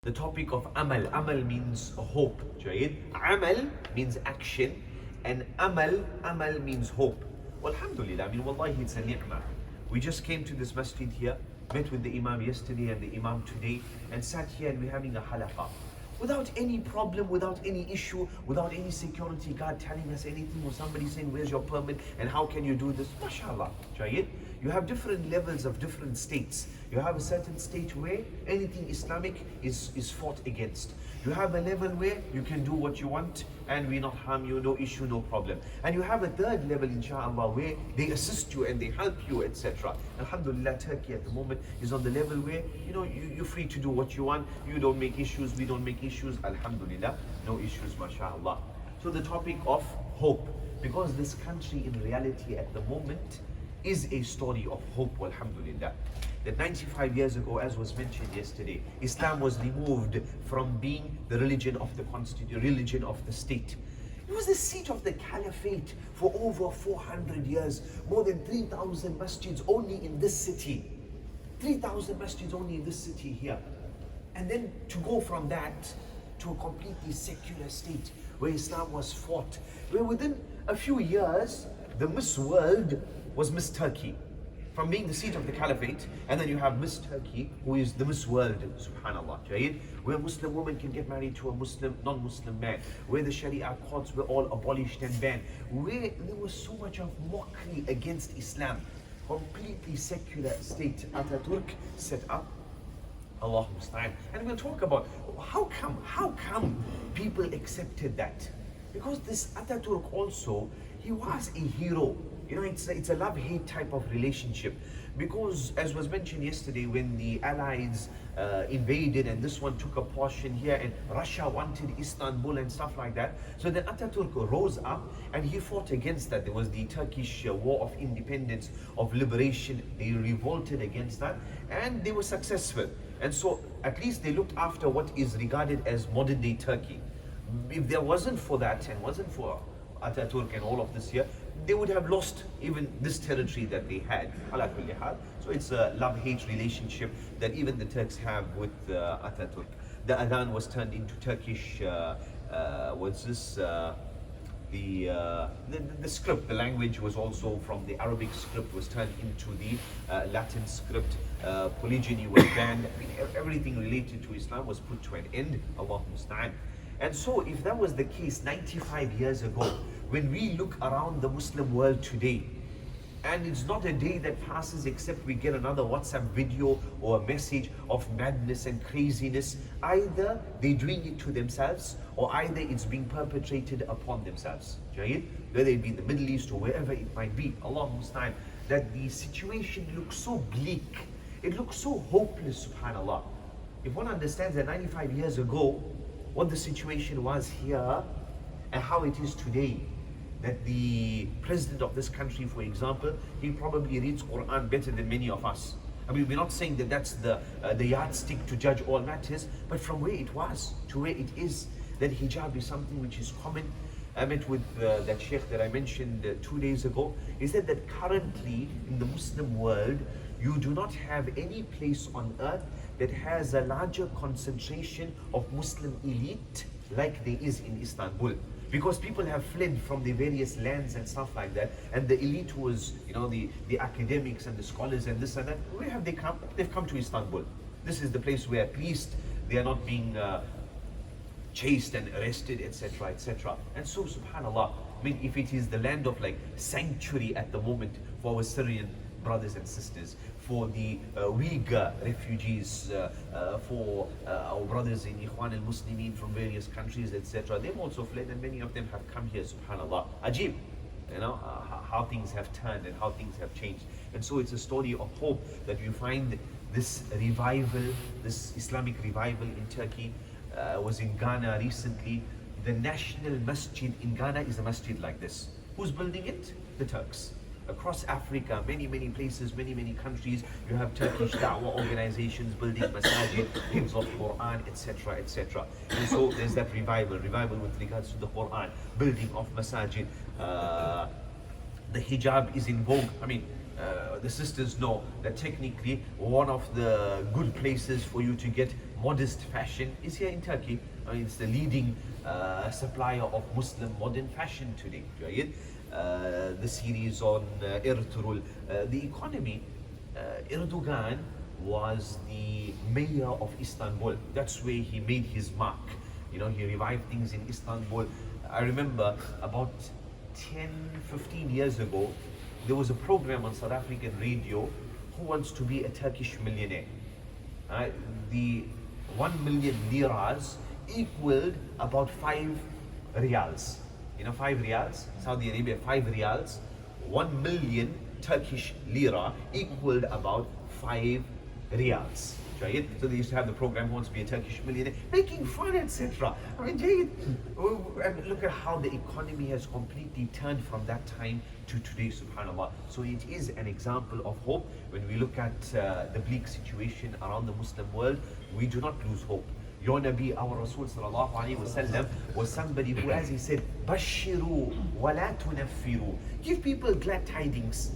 The topic of amal. Amal means hope. Jayid. Amal means action, and amal means hope. Well, alhamdulillah, I mean, wallahi, it's a ni'mah. We just came to this masjid here, met with the imam yesterday and the imam today, and sat here and we're having a halaqah. Without any problem, without any issue, without any security guard telling us anything, or somebody saying, where's your permit and how can you do this? MashaAllah, Jayid. You have different levels of different states. You have a certain state where anything Islamic is fought against. You have a level where you can do what you want and we not harm you, no issue, no problem. And you have a third level, inshallah, where they assist you and they help you, etc. Alhamdulillah, Turkey at the moment is on the level where, you're free to do what you want. You don't make issues, we don't make issues. Alhamdulillah, no issues, mashallah. So the topic of hope, because this country in reality at the moment is a story of hope, alhamdulillah. That 95 years ago, as was mentioned yesterday, Islam was removed from being the religion of the religion of the state. It was the seat of the caliphate for over 400 years. More than 3,000 masjids only in this city. 3,000 masjids only in this city here. And then to go from that to a completely secular state where Islam was fought, where within a few years, the Miss World was Miss Turkey. From being the seat of the caliphate, and then you have Miss Turkey, who is the Miss World, subhanallah, Jayid, where a Muslim woman can get married to a non-Muslim man, where the Sharia courts were all abolished and banned, where there was so much of mockery against Islam. Completely secular state Ataturk set up. Allah musta'an. And we'll talk about how come people accepted that. Because this Ataturk also, he was a hero. It's a love-hate type of relationship, because as was mentioned yesterday, when the Allies invaded and this one took a portion here and Russia wanted Istanbul and stuff like that, so then Ataturk rose up and he fought against that. There was the Turkish War of Independence, of liberation. They revolted against that and they were successful, and so at least they looked after what is regarded as modern day Turkey. If there wasn't for that and wasn't for Ataturk and all of this here, they would have lost even this territory that they had. So it's a love-hate relationship that even the Turks have with Ataturk. The adhan was turned into Turkish, the script, the language was also from the Arabic script, was turned into the Latin script. Polygyny was banned. I mean, everything related to Islam was put to an end. Allah musta'an. And so if that was the case 95 years ago, when we look around the Muslim world today, and it's not a day that passes except we get another WhatsApp video or a message of madness and craziness, either they're doing it to themselves or either it's being perpetrated upon themselves. Jayid? Whether it be in the Middle East or wherever it might be, Allah musta'an, that the situation looks so bleak, it looks so hopeless, subhanAllah. If one understands that 95 years ago, what the situation was here and how it is today, that the president of this country, for example, he probably reads Quran better than many of us. I mean, we're not saying that that's the yardstick to judge all matters, but from where it was to where it is, that hijab is something which is common. I met with that Sheikh that I mentioned 2 days ago. He said that currently in the Muslim world, you do not have any place on earth that has a larger concentration of Muslim elite like there is in Istanbul. Because people have fled from the various lands and stuff like that, and the elite was, the academics and the scholars and this and that. Where have they come? They've come to Istanbul. This is the place where at least they are not being chased and arrested, etc., etc. And so, subhanAllah, I mean, if it is the land of like sanctuary at the moment for our Syrian brothers and sisters, for the Uyghur refugees, for our brothers in Ikhwan al-Muslimin from various countries, etc. They've also fled and many of them have come here, subhanAllah. Ajib, how things have turned and how things have changed. And so it's a story of hope that you find this revival, this Islamic revival in Turkey. Was in Ghana recently. The national masjid in Ghana is a masjid like this. Who's building it? The Turks. Across Africa, many places, many countries, you have Turkish da'wah organizations building masajid, hymns of Quran, etc., etc. And so there's that revival with regards to the Quran, building of masajid. The hijab is in vogue. I mean, the sisters know that technically one of the good places for you to get modest fashion is here in Turkey. I mean, it's the leading supplier of Muslim modern fashion today. Right? The series on Ertugrul, the economy. Erdogan was the mayor of Istanbul. That's where he made his mark. You know, he revived things in Istanbul. I remember about 10, 15 years ago, there was a program on South African radio, Who Wants to Be a Turkish Millionaire? The 1 million liras equaled about 5 riyals. You know, 5 riyals, Saudi Arabia, 5 riyals, 1 million Turkish lira equaled about 5 riyals. Right? So they used to have the program Who Wants to Be a Turkish Millionaire, making fun, etc. I mean, and look at how the economy has completely turned from that time to today, subhanAllah. So it is an example of hope. When we look at the bleak situation around the Muslim world, we do not lose hope. Your Nabi, our Rasul sallallahu alayhi wa sallam, was somebody who, as he said, Bashiru wa la tunaffiru. Give people glad tidings.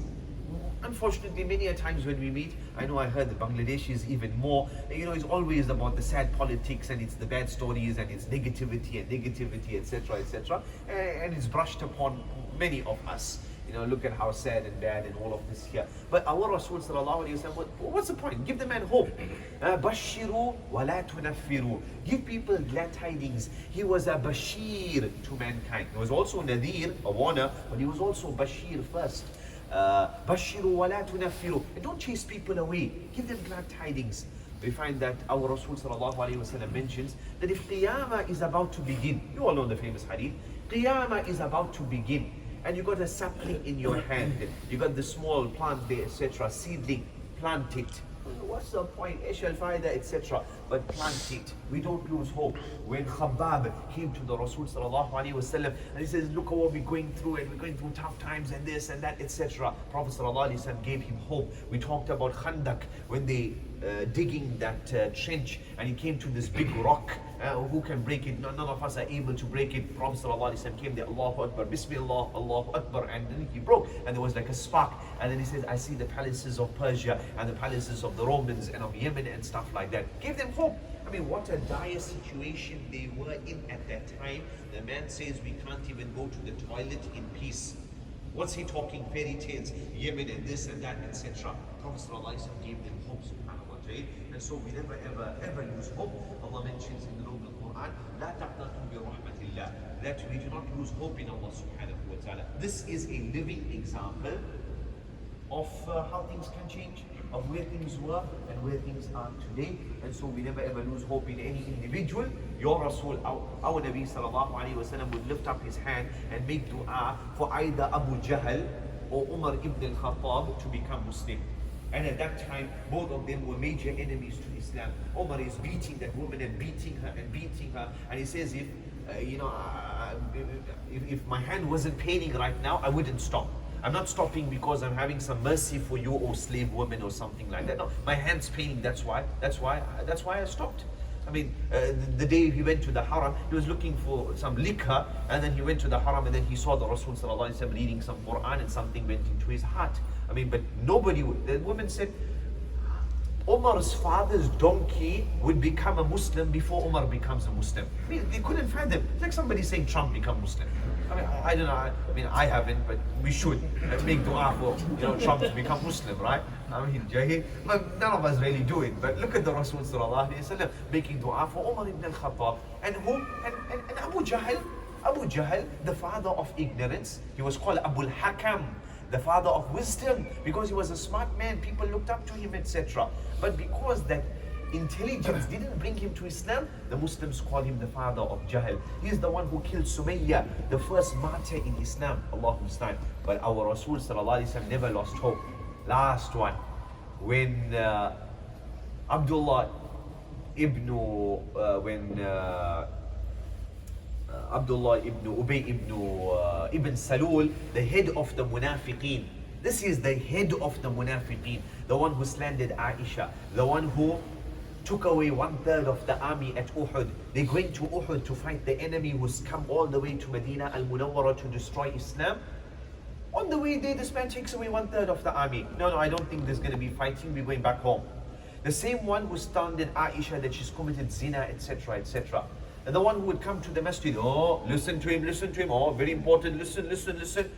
Unfortunately, many a times when we meet, I know I heard the Bangladeshis even more, you know, it's always about the sad politics and it's the bad stories and it's negativity, etc., etc. And it's brushed upon many of us. You know, look at how sad and bad and all of this here. But our Rasul sallallahu alayhi wa sallam, what's the point? Give the man hope. Bashiru wa la tunaffiru. Give people glad tidings. He was a Bashir to mankind. He was also Nadir, a warner, but he was also Bashir first. Bashiru wa la tunaffiru. And don't chase people away. Give them glad tidings. We find that our Rasul sallallahu alayhi wa sallam mentions that if Qiyamah is about to begin, you all know the famous hadith, Qiyamah is about to begin, and you got a sapling in your hand, you got the small plant there, etc., seedling, plant it. What's the point? Ishal Faida, etc. But plant it. We don't lose hope. When Khabbab came to the Rasul sallallahu alaihi wasallam and he says, look at what we're going through, and we're going through tough times and this and that, etc. Prophet sallallahu alaihi wasallam gave him hope. We talked about Khandak when they digging that trench, and he came to this big rock. Who can break it? None of us are able to break it. Prophet ﷺ came there, Allahu Akbar, Bismillah, Allahu Akbar, and then he broke, and there was like a spark. And then he says, I see the palaces of Persia and the palaces of the Romans and of Yemen and stuff like that. Give them hope. I mean, what a dire situation they were in at that time. The man says we can't even go to the toilet in peace. What's he talking? Fairy tales, Yemen and this and that, etc. Prophet ﷺ gave them hope, subhanAllah. And so we never ever lose hope. Allah mentions in the Noble Quran, لا تقنطوا برحمة الله, that we do not lose hope in Allah subhanahu wa ta'ala. This is a living example of how things can change, of where things were and where things are today. And so we never ever lose hope in any individual. Your Rasul, our Nabi sallallahu alayhi wa sallam, would lift up his hand and make dua for either Abu Jahl or Umar ibn al-Khattab to become Muslim. And at that time, both of them were major enemies to Islam. Umar is beating that woman and beating her and beating her. And he says, if my hand wasn't paining right now, I wouldn't stop. I'm not stopping because I'm having some mercy for you, or slave woman or something like that. No, my hand's paining. That's why I stopped. I mean, the day he went to the haram, he was looking for some liquor, and then he went to the haram, and then he saw the Rasul sallallahu alaihi wasallam reading some Quran, and something went into his heart. I mean, but nobody would. The woman said, Umar's father's donkey would become a Muslim before Umar becomes a Muslim. I mean, they couldn't fathom. It's like somebody saying Trump become Muslim. I mean, I don't know. I mean, I haven't, but we should make dua for Trump to become Muslim, right? I mean, but none of us really do it. But look at the Rasul sallallahu alaihi wasallam making dua for Umar ibn al-Khattab, and Abu Jahl. Abu Jahl, the father of ignorance, he was called Abu al-Hakam, the father of wisdom, because he was a smart man. People looked up to him, etc. But because that intelligence didn't bring him to Islam, the Muslims call him the father of Jahl. He's the one who killed Sumayya, the first martyr in Islam. Allahu Musta'an. But our Rasul sallallahu alaihi wasallam never lost hope. Last one, when Abdullah ibn Ubay ibn Salul, the head of the Munafiqeen. This is the head of the Munafiqeen, the one who slandered Aisha, the one who took away 1/3 of the army at Uhud. They're going to Uhud to fight the enemy who's come all the way to Medina al-Munawwara to destroy Islam. On the way there, this man takes away 1/3 of the army. No, I don't think there's going to be fighting. We're going back home. The same one who standed Aisha that she's committed zina, etc., etc. And the one who would come to the masjid, oh, listen to him, oh, very important, listen.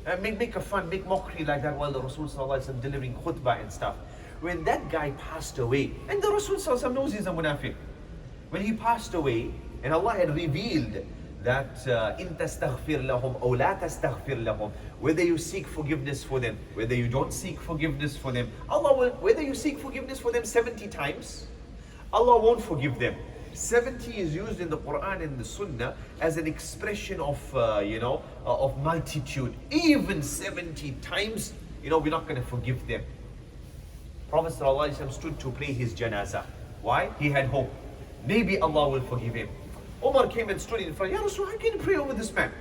And make a fun, make mockery like that while the Rasul Sallallahu Alaihi Wasallam delivering khutbah and stuff. When that guy passed away, and the Rasul Sallallahu Alaihi Wasallam knows he's a munafiq. When he passed away, and Allah had revealed that in tastaghfir lahum aw la tastaghfir lahum, whether you seek forgiveness for them, whether you don't seek forgiveness for them, Allah will, whether you seek forgiveness for them 70 times, Allah won't forgive them. 70 is used in the Quran and the Sunnah as an expression of of multitude. Even 70 times, we're not going to forgive them. Prophet ﷺ stood to pray his janazah. Why? He had hope. Maybe Allah will forgive him. Umar came and stood in front. Ya Rasul, how can you pray over this man?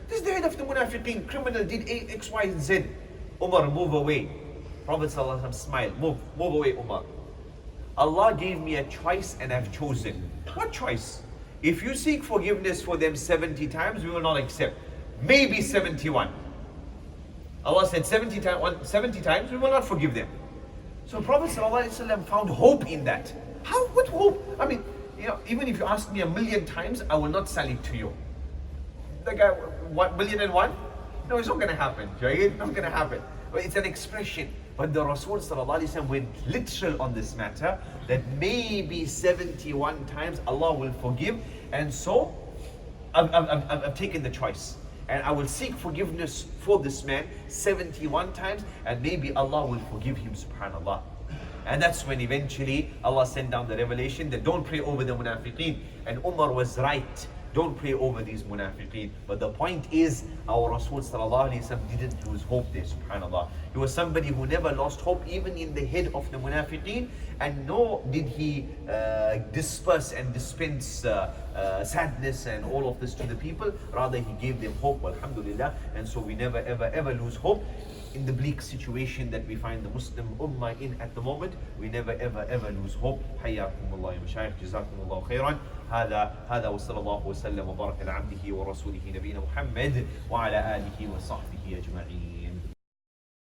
This is the head of the munafiqeen, criminal, did A, X, Y, and Z. Umar, move away. Prophet ﷺ smiled. Move away, Umar. Allah gave me a choice and I've chosen. What choice? If you seek forgiveness for them 70 times, we will not accept. Maybe 71. Allah said 70 times, we will not forgive them. So Prophet ﷺ found hope in that. How? What hope? I mean, even if you ask me 1,000,000 times, I will not sell it to you. The guy, 1,000,001? No, it's not going to happen. It's not going to happen. It's an expression. But the Rasul ﷺ went literal on this matter, that maybe 71 times Allah will forgive. And so, I've taken the choice. And I will seek forgiveness for this man 71 times, and maybe Allah will forgive him, subhanAllah. And that's when eventually Allah sent down the revelation that don't pray over the munafiqeen. And Umar was right. Don't pray over these munafiqeen. But the point is, our Rasul Sallallahu Alaihi Wasallam didn't lose hope there, subhanAllah. He was somebody who never lost hope, even in the head of the munafiqeen. And nor did he disperse and dispense sadness and all of this to the people. Rather, he gave them hope, alhamdulillah. And so we never ever lose hope. In the bleak situation that we find the Muslim Ummah in at the moment, we never ever lose hope. حياكم الله يا مشايخ, جزاكم الله خيرا. هذا وصلى الله وسلم وبارك على عبده ورسوله نبينا محمد وعلى آله وصحبه أجمعين.